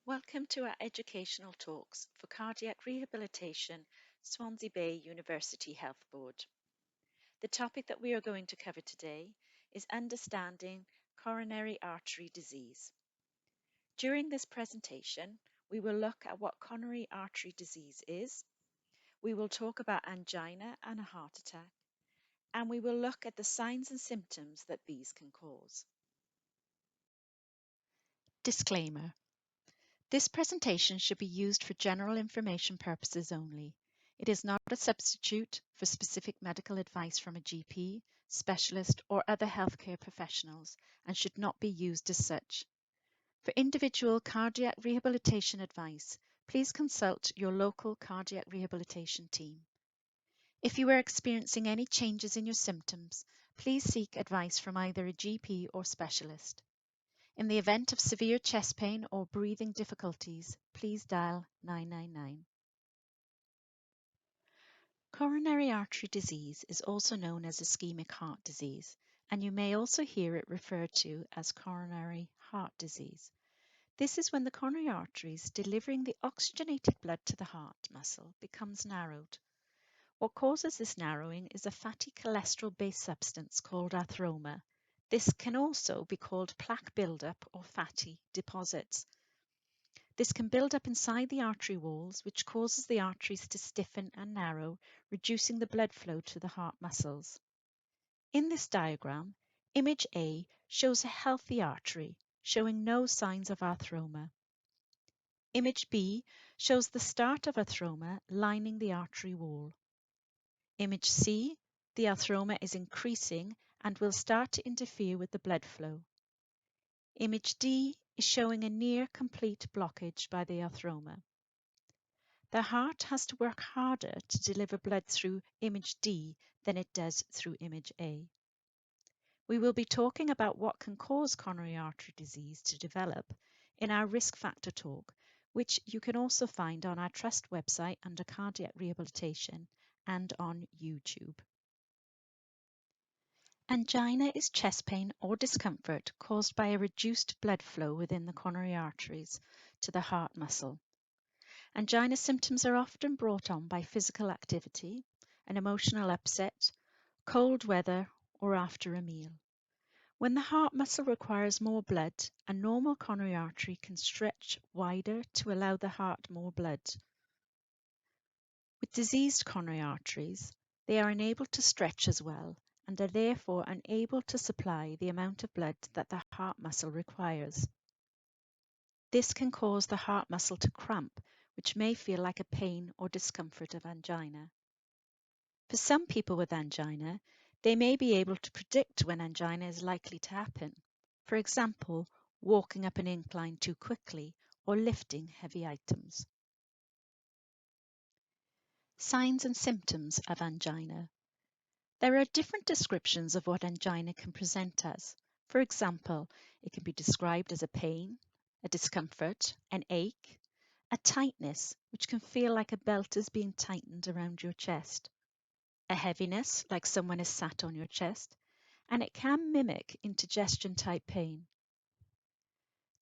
Welcome to our educational talks for Cardiac Rehabilitation, Swansea Bay University Health Board. The topic that we are going to cover today is understanding coronary artery disease. During this presentation, we will look at what coronary artery disease is, we will talk about angina and a heart attack, and we will look at the signs and symptoms that these can cause. Disclaimer. This presentation should be used for general information purposes only. It is not a substitute for specific medical advice from a GP, specialist, or other healthcare professionals and should not be used as such. For individual cardiac rehabilitation advice, please consult your local cardiac rehabilitation team. If you are experiencing any changes in your symptoms, please seek advice from either a GP or specialist. In the event of severe chest pain or breathing difficulties, please dial 999. Coronary artery disease is also known as ischemic heart disease, and you may also hear it referred to as coronary heart disease. This is when the coronary arteries delivering the oxygenated blood to the heart muscle becomes narrowed. What causes this narrowing is a fatty cholesterol-based substance called atheroma. This can also be called plaque buildup or fatty deposits. This can build up inside the artery walls, which causes the arteries to stiffen and narrow, reducing the blood flow to the heart muscles. In this diagram, image A shows a healthy artery, showing no signs of atheroma. Image B shows the start of atheroma lining the artery wall. Image C, the atheroma is increasing and will start to interfere with the blood flow. Image D is showing a near complete blockage by the atheroma. The heart has to work harder to deliver blood through image D than it does through image A. We will be talking about what can cause coronary artery disease to develop in our risk factor talk, which you can also find on our Trust website under Cardiac Rehabilitation and on YouTube. Angina is chest pain or discomfort caused by a reduced blood flow within the coronary arteries to the heart muscle. Angina symptoms are often brought on by physical activity, an emotional upset, cold weather, or after a meal. When the heart muscle requires more blood, a normal coronary artery can stretch wider to allow the heart more blood. With diseased coronary arteries, they are unable to stretch as well and are therefore unable to supply the amount of blood that the heart muscle requires. This can cause the heart muscle to cramp, which may feel like a pain or discomfort of angina. For some people with angina, they may be able to predict when angina is likely to happen. For example, walking up an incline too quickly or lifting heavy items. Signs and symptoms of angina. There are different descriptions of what angina can present as. For example, it can be described as a pain, a discomfort, an ache, a tightness, which can feel like a belt is being tightened around your chest, a heaviness, like someone is sat on your chest, and it can mimic indigestion type pain.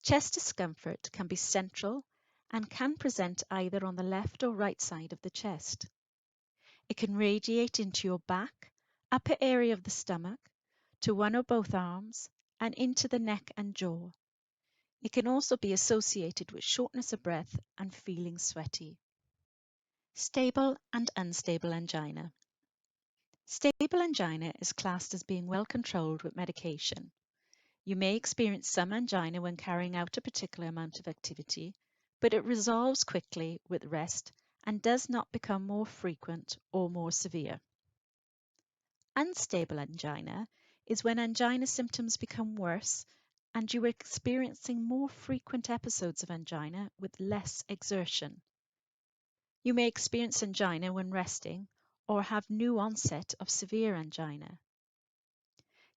Chest discomfort can be central and can present either on the left or right side of the chest. It can radiate into your back, upper area of the stomach, to one or both arms, and into the neck and jaw. It can also be associated with shortness of breath and feeling sweaty. Stable and unstable angina. Stable angina is classed as being well controlled with medication. You may experience some angina when carrying out a particular amount of activity, but it resolves quickly with rest and does not become more frequent or more severe. Unstable angina is when angina symptoms become worse and you are experiencing more frequent episodes of angina with less exertion. You may experience angina when resting or have new onset of severe angina.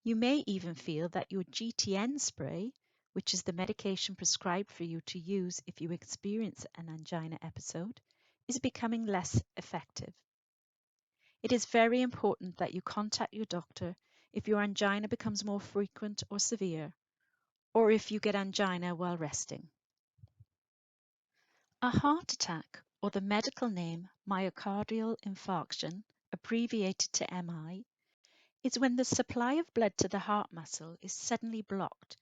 You may even feel that your GTN spray, which is the medication prescribed for you to use if you experience an angina episode, is becoming less effective. It is very important that you contact your doctor if your angina becomes more frequent or severe, or if you get angina while resting. A heart attack, or the medical name myocardial infarction, abbreviated to MI, is when the supply of blood to the heart muscle is suddenly blocked,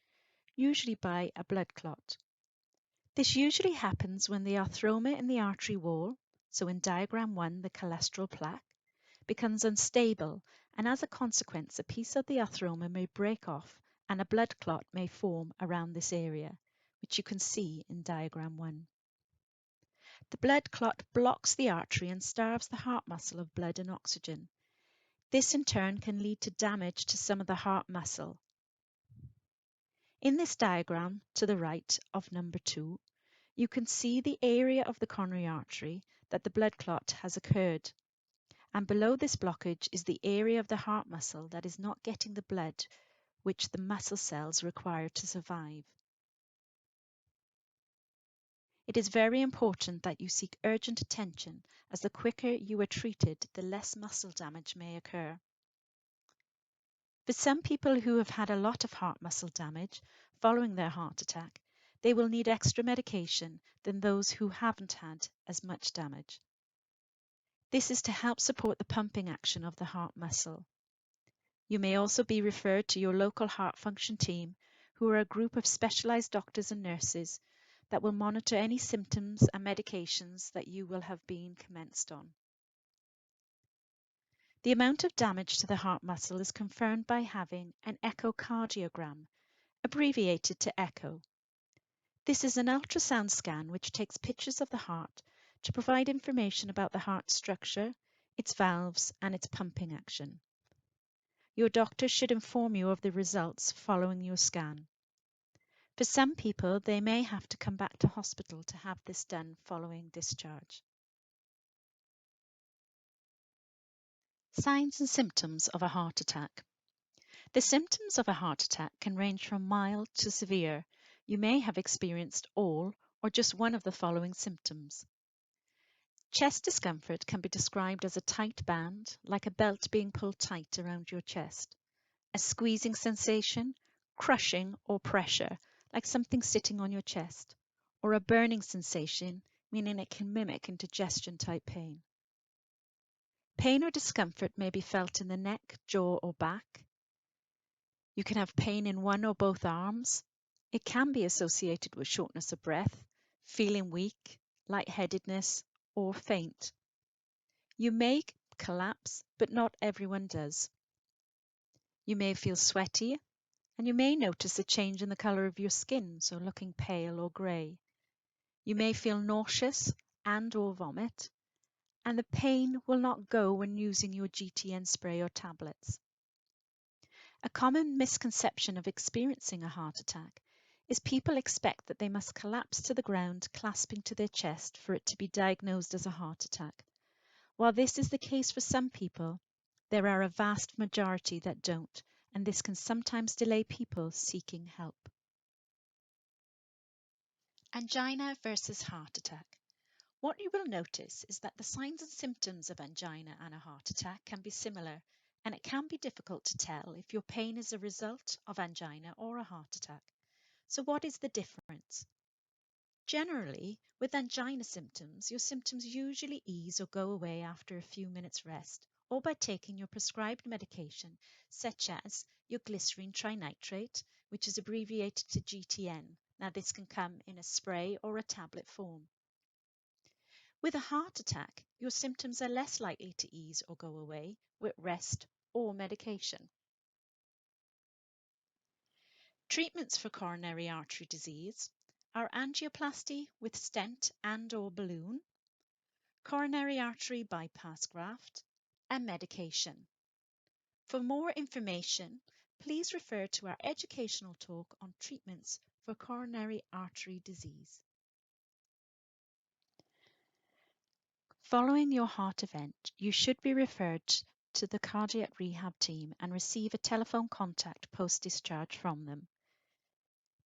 usually by a blood clot. This usually happens when the arthroma in the artery wall, so in diagram 1 the cholesterol plaque, becomes unstable, and as a consequence a piece of the arthroma may break off and a blood clot may form around this area, which you can see in diagram 1. The blood clot blocks the artery and starves the heart muscle of blood and oxygen. This in turn can lead to damage to some of the heart muscle. In this diagram to the right of number 2, you can see the area of the coronary artery that the blood clot has occurred. And below this blockage is the area of the heart muscle that is not getting the blood which the muscle cells require to survive. It is very important that you seek urgent attention, as the quicker you are treated, the less muscle damage may occur. For some people who have had a lot of heart muscle damage following their heart attack, they will need extra medication than those who haven't had as much damage. This is to help support the pumping action of the heart muscle. You may also be referred to your local heart function team, who are a group of specialized doctors and nurses that will monitor any symptoms and medications that you will have been commenced on. The amount of damage to the heart muscle is confirmed by having an echocardiogram, abbreviated to echo. This is an ultrasound scan which takes pictures of the heart to provide information about the heart structure, its valves, and its pumping action. Your doctor should inform you of the results following your scan. For some people, they may have to come back to hospital to have this done following discharge. Signs and symptoms of a heart attack. The symptoms of a heart attack can range from mild to severe. You may have experienced all or just one of the following symptoms. Chest discomfort can be described as a tight band, like a belt being pulled tight around your chest. A squeezing sensation, crushing or pressure, like something sitting on your chest. Or a burning sensation, meaning it can mimic indigestion type pain. Pain or discomfort may be felt in the neck, jaw or back. You can have pain in one or both arms. It can be associated with shortness of breath, feeling weak, lightheadedness, or faint. You may collapse, but not everyone does. You may feel sweaty, and you may notice a change in the colour of your skin, so looking pale or grey. You may feel nauseous and or vomit, and the pain will not go when using your GTN spray or tablets. A common misconception of experiencing a heart attack is people expect that they must collapse to the ground clasping to their chest for it to be diagnosed as a heart attack. While this is the case for some people, there are a vast majority that don't, and this can sometimes delay people seeking help. Angina versus heart attack. What you will notice is that the signs and symptoms of angina and a heart attack can be similar, and it can be difficult to tell if your pain is a result of angina or a heart attack. So what is the difference? Generally, with angina symptoms, your symptoms usually ease or go away after a few minutes rest, or by taking your prescribed medication, such as your glycerine trinitrate, which is abbreviated to GTN. Now, this can come in a spray or a tablet form. With a heart attack, your symptoms are less likely to ease or go away with rest or medication. Treatments for coronary artery disease are angioplasty with stent and or balloon, coronary artery bypass graft, and medication. For more information, please refer to our educational talk on treatments for coronary artery disease. Following your heart event, you should be referred to the cardiac rehab team and receive a telephone contact post-discharge from them.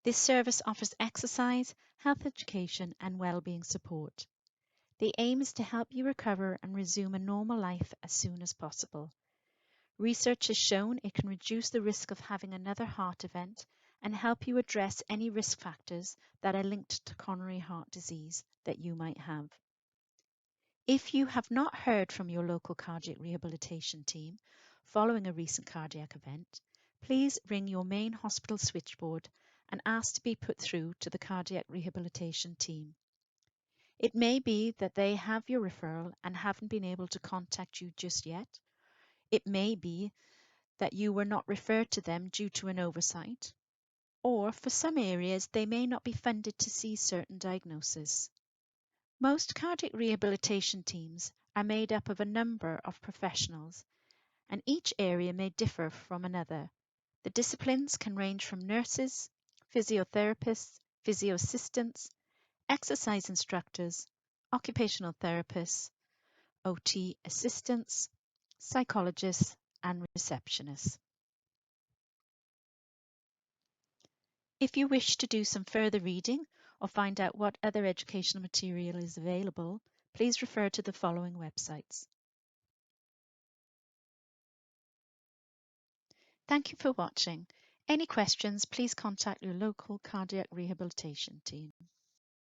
This service offers exercise, health education, and well-being support. The aim is to help you recover and resume a normal life as soon as possible. Research has shown it can reduce the risk of having another heart event and help you address any risk factors that are linked to coronary heart disease that you might have. If you have not heard from your local cardiac rehabilitation team following a recent cardiac event, please ring your main hospital switchboard and ask to be put through to the cardiac rehabilitation team. It may be that they have your referral and haven't been able to contact you just yet. It may be that you were not referred to them due to an oversight, or for some areas they may not be funded to see certain diagnoses. Most cardiac rehabilitation teams are made up of a number of professionals, and each area may differ from another. The disciplines can range from nurses, physiotherapists, physio assistants, exercise instructors, occupational therapists, OT assistants, psychologists, and receptionists. If you wish to do some further reading or find out what other educational material is available, please refer to the following websites. Thank you for watching. Any questions, please contact your local cardiac rehabilitation team.